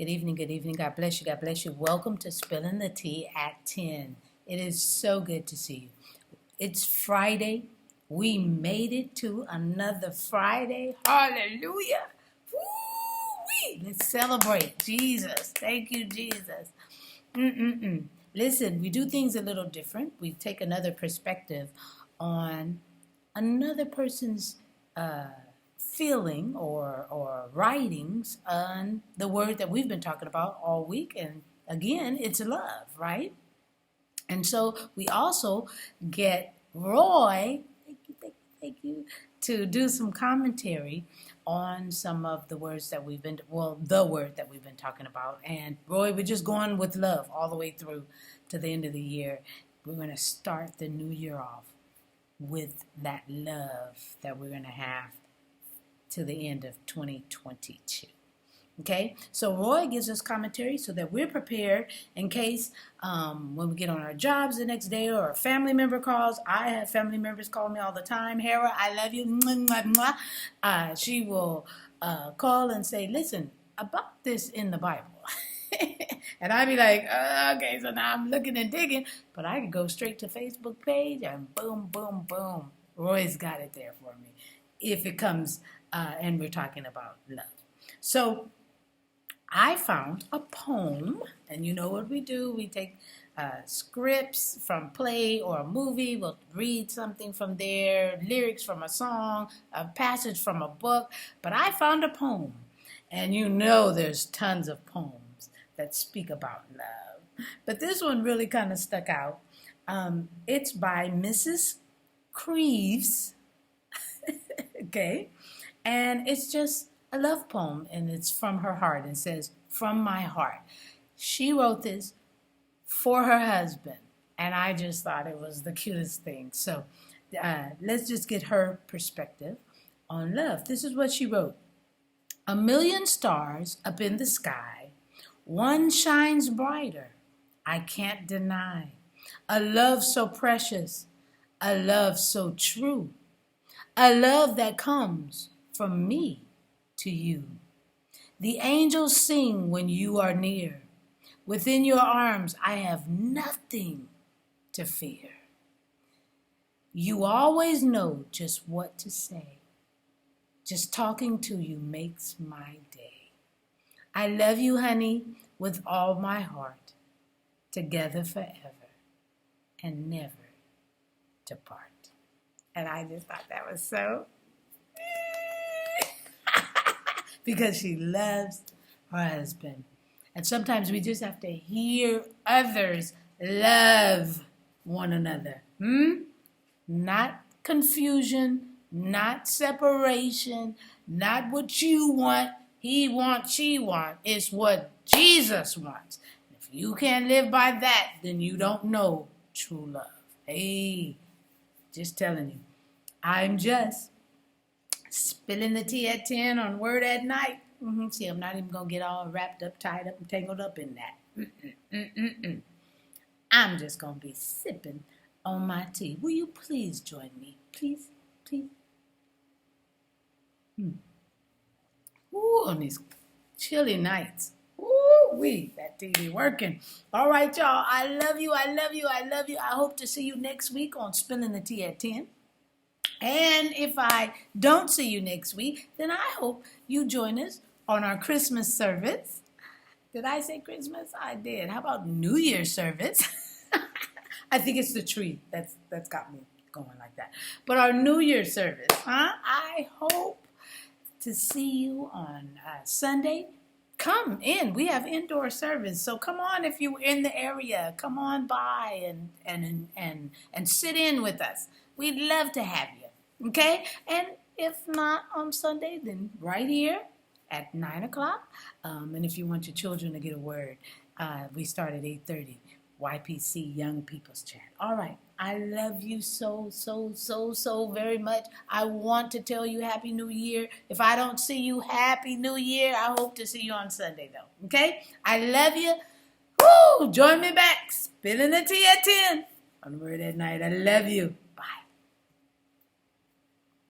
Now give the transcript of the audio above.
Good evening, good evening. God bless you, God bless you. Welcome to Spilling the Tea at 10. It is so good to see you. It's Friday. We made it to another Friday. Hallelujah. Woo-wee. Let's celebrate Jesus. Thank you, Jesus. Listen, we do things a little different. We take another perspective on another person's feeling or writings on the word that we've been talking about all week. And again, it's love, right? And so we also get Roy, thank you, to do some commentary on some of the words that the word that we've been talking about. And Roy, we're just going with love all the way through to the end of the year. We're going to start the new year off with that love that we're going to have to the end of 2022. Okay, so Roy gives us commentary so that we're prepared in case when we get on our jobs the next day or a family member calls. I have family members call me all the time. Hera, I love you. Mwah, mwah, mwah. She will call and say, listen, about this in the Bible. And I'd be like, okay, so now I'm looking and digging. But I can go straight to Facebook page and boom, boom, boom. Roy's got it there for me if it comes and we're talking about love. So I found a poem, and you know what we do. We take scripts from play or a movie. We'll read something from there, lyrics from a song, a passage from a book. But I found a poem, and you know there's tons of poems that speak about love. But this one really kind of stuck out. It's by Mrs. Creeves, okay? And it's just a love poem, and it's from her heart. It says, from my heart. She wrote this for her husband, and I just thought it was the cutest thing. So let's just get her perspective on love. This is what she wrote. A million stars up in the sky, one shines brighter, I can't deny. A love so precious, a love so true, a love that comes from me to you. The angels sing when you are near. Within your arms, I have nothing to fear. You always know just what to say. Just talking to you makes my day. I love you, honey, with all my heart. Together forever and never to part. And I just thought that was so because she loves her husband. And sometimes we just have to hear others love one another. Not confusion, not separation, not what you want, he wants, she wants. It's what Jesus wants. If you can't live by that, then you don't know true love. Hey, just telling you. I'm just spilling the tea at 10 on Word at Night. See, I'm not even going to get all wrapped up, tied up, and tangled up in that. I'm just going to be sipping on my tea. Will you please join me? Please, please. Ooh, on these chilly nights. Ooh-wee, that tea be working. All right, y'all. I love you. I love you. I love you. I hope to see you next week on Spilling the Tea at 10. And if I don't see you next week, then I hope you join us on our Christmas service. Did I say Christmas? I did. How about New Year's service? I think it's the tree that's got me going like that. But our New Year's service, I hope to see you on Sunday. Come in. We have indoor service. So come on if you're in the area. Come on by and sit in with us. We'd love to have you. Okay? And if not on Sunday, then right here at 9 o'clock. And if you want your children to get a word, we start at 8:30. YPC Young People's Chat. All right. I love you so very much. I want to tell you Happy New Year. If I don't see you, Happy New Year. I hope to see you on Sunday, though. Okay? I love you. Woo! Join me back. Spilling the tea at 10 on Word at Night. I love you.